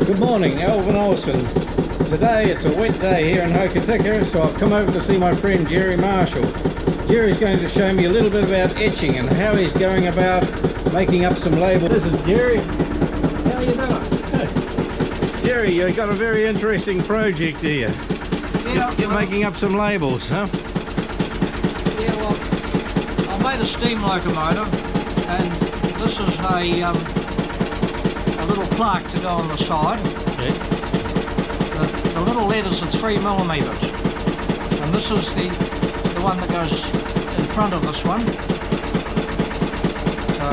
Good morning, Alvin Olsen. Today it's a wet day here in Hokitika, so I've come over to see my friend Jerry Marshall. Jerry's going to show me a little bit about etching and how he's going about making up some labels. This is Jerry. How are you doing? Jerry, you've got a very interesting project here. Yeah, You're making up some labels, huh? Yeah, well, I made a steam locomotive, and this is a little plaque to go on the side. Okay. The little letters are 3mm, and this is the one that goes in front of this one. So,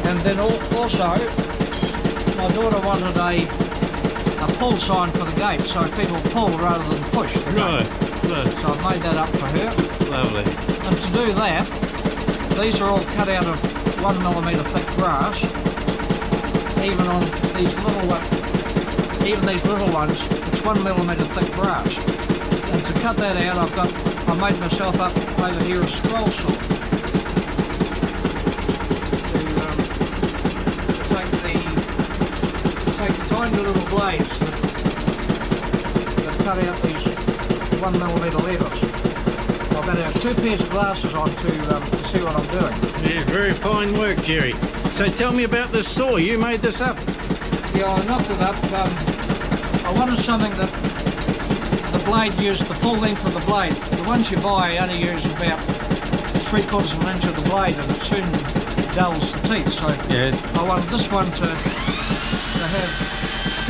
and then also, my daughter wanted a pull sign for the gate, so people pull rather than push. Right. So I've made that up for her. Lovely. And to do that, these are all cut out of 1mm thick brass. Even on these little ones, it's 1mm thick brass. And to cut that out, I made myself up over here a scroll saw. To take the tiny little blades that cut out these 1mm letters. I've got 2 pairs of glasses on to see what I'm doing. Yeah, very fine work, Jerry. So tell me about this saw. You made this up? Yeah, I knocked it up. I wanted something that the blade used the full length of the blade. The ones you buy only use about 3/4 of an inch of the blade, and it soon dulls the teeth. So yes. I wanted this one to have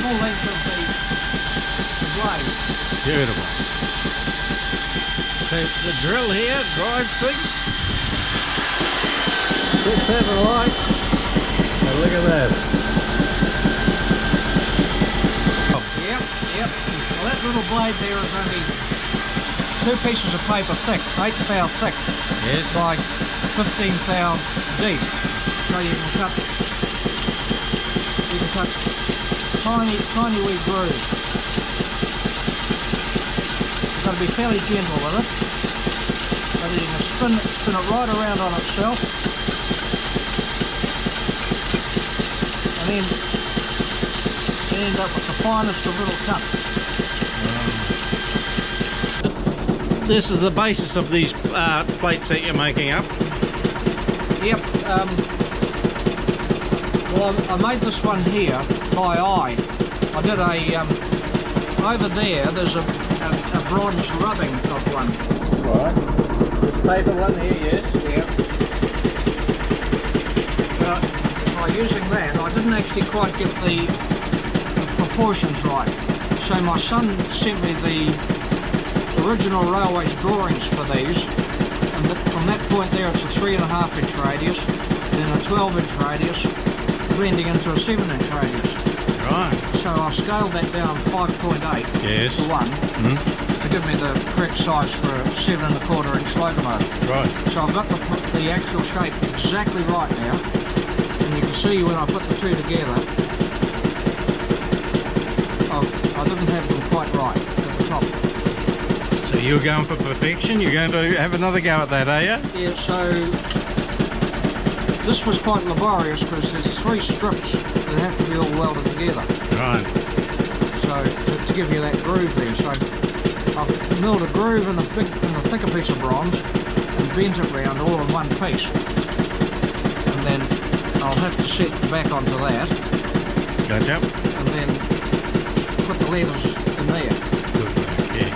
full length of the blade. Beautiful. So the drill here drives things. Let's have a light. Oh, look at that. Yep. Well, that little blade there is only 2 pieces of paper thick, 8 thou thick. Yes. By 15 thou deep. So you can cut tiny wee grooves. You've got to be fairly gentle with it. But you can spin it right around on itself. And then you end up with the finest of little cuts. This is the basis of these plates that you're making up. Yep. Well, I made this one here by eye. I did over there's a bronze rubbing of one. Right. This paper one here, yes. Yeah. By using that, I didn't actually quite get the proportions right. So my son sent me the original railway's drawings for these, and from that point there it's a 3.5 inch radius, then a 12-inch radius, blending into a 7-inch radius. Right. So I've scaled that down 5.8 Yes. to 1 to give me the correct size for a 7.25 inch locomotive. Right. So I've got the actual shape exactly right now, and you can see when I put the two together, I didn't have them quite right at the top. So you're going for perfection? You're going to have another go at that, are you? Yeah, so this was quite laborious because there's 3 strips that have to be all welded together. Right. So to give you that groove there, so I've milled a groove in a thicker piece of bronze and bent it round all in one piece. And then I'll have to set back onto that. Gotcha. And then put the letters in there. Good work, yeah.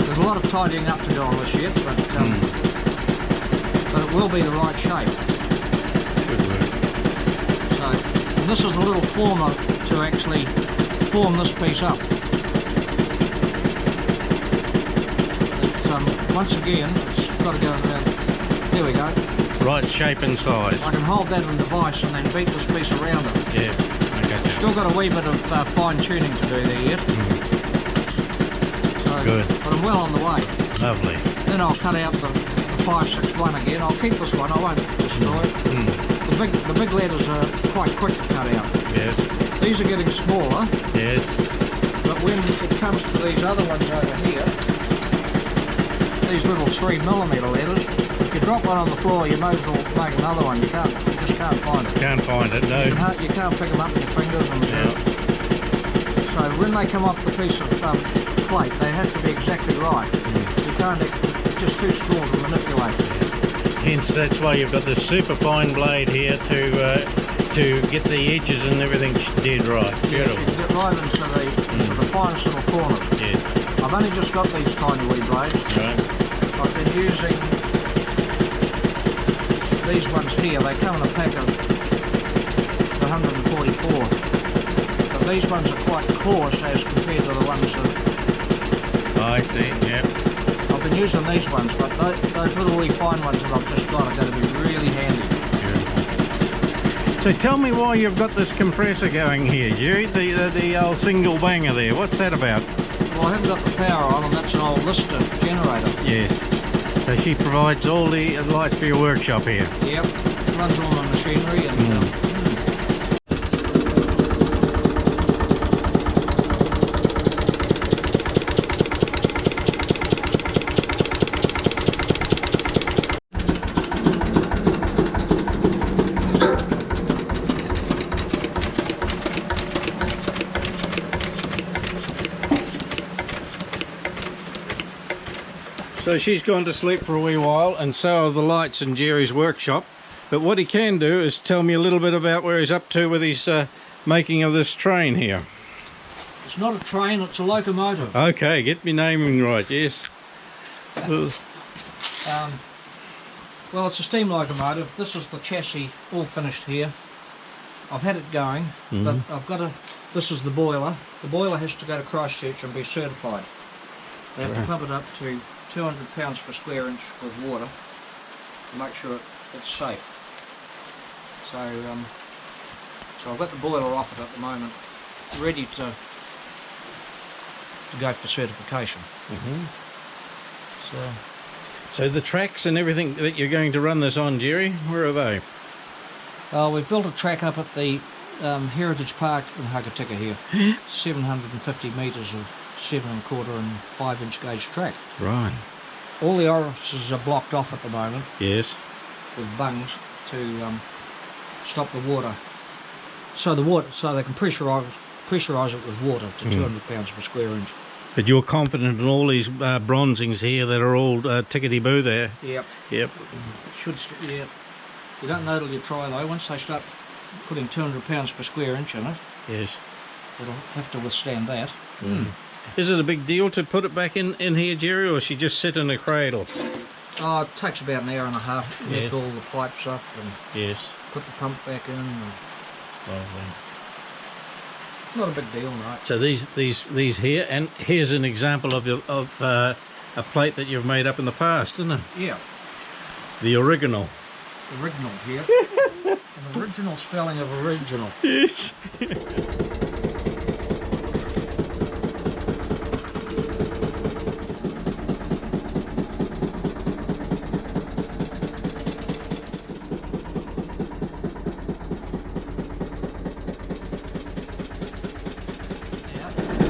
There's a lot of tidying up to do on this yet, but it will be the right shape. Good work. So, and this is a little former to actually form this piece up. Once again, it's got to go around. There we go. Right shape and size. I can hold that in the vise and then beat this piece around it. Yeah, I got you. Still got a wee bit of fine tuning to do there yet. So, good. But I'm well on the way. Lovely. Then I'll cut out the 561 again. I'll keep this one, I won't destroy it. The big letters are quite quick to cut out. Yes. These are getting smaller. Yes. But when it comes to these other ones over here, these little 3mm letters, if you drop one on the floor, you might as well make another one. You just can't find it. Can't find it, no. You can't pick them up with your fingers and So when they come off the piece of plate, they have to be exactly right. You can't, it's just too small to manipulate. Hence, that's why you've got this super fine blade here to get the edges and everything dead right. Yes, Beautiful. you can get right into the finest little corners. Yeah. I've only just got these tiny wee blades. Right. I've been using these ones here. They come in a pack of 144. But these ones are quite coarse as compared to the ones that... I see, yeah. I've been using these ones, but those little wee fine ones that I've just got are going to be really handy. So tell me why you've got this compressor going here, Jerry, the old single banger there. What's that about? Well, I haven't got the power on, and that's an old Lister generator. Yes. So she provides all the lights for your workshop here. Yep, runs all the machinery and... So she's gone to sleep for a wee while, and so are the lights in Jerry's workshop. But what he can do is tell me a little bit about where he's up to with his making of this train here. It's not a train, it's a locomotive. Okay, get me naming right, yes. Well, it's a steam locomotive. This is the chassis all finished here. I've had it going, but I've got this is the boiler. The boiler has to go to Christchurch and be certified. They have to pump it up to 200 pounds per square inch with water to make sure it's safe. So, so I've got the boiler off it at the moment, ready to go for certification. So the tracks and everything that you're going to run this on, Jerry, where are they? We've built a track up at the Heritage Park in Hokitika here. 750 metres of 7¼ and 5-inch gauge track. Right. All the orifices are blocked off at the moment. Yes. With bungs to stop the water. So they can pressurise it with water to 200 pounds per square inch. But you're confident in all these bronzings here that are all tickety-boo there? Yep. Yep. Yeah. You don't know till you try though. Once they start putting 200 pounds per square inch in it, yes, it'll have to withstand that. Is it a big deal to put it back in here, Jerry, or she just sit in a cradle? Oh, it takes about an hour and a half to Yes. lift all the pipes up and Yes. put the pump back in. And Lovely. not a big deal, right? So these here, and here's an example of a plate that you've made up in the past, isn't it? Yeah, The original. original here. An original spelling of original. Yes.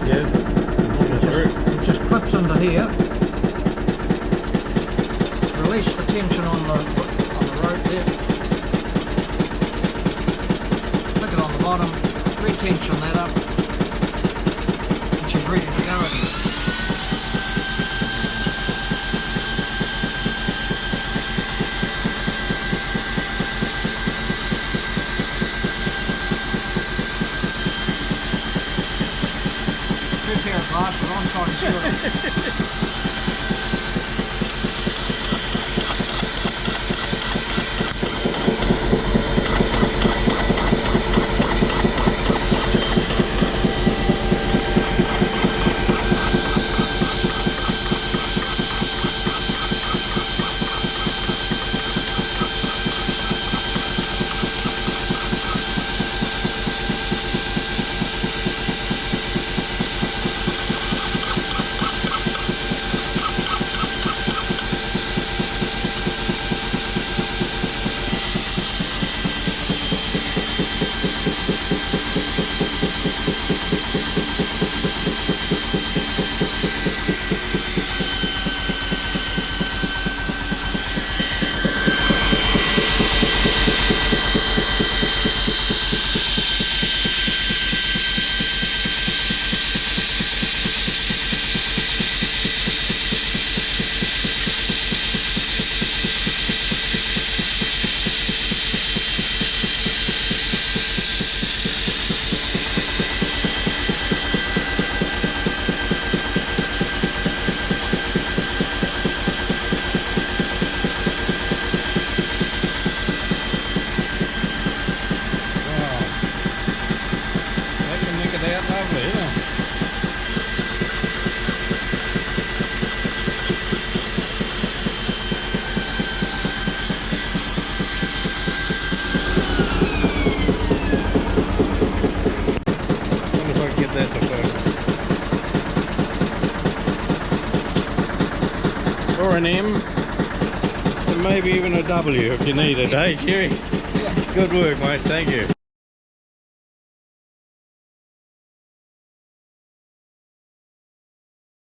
It just clips into here. Release the tension on the rope there. Click it on the bottom, retension that up, and she's ready to go again. Two pair of glasses on, trying to see it. or an M, and maybe even a W if you need it, eh, Jerry? Yeah. Good work, mate. Thank you.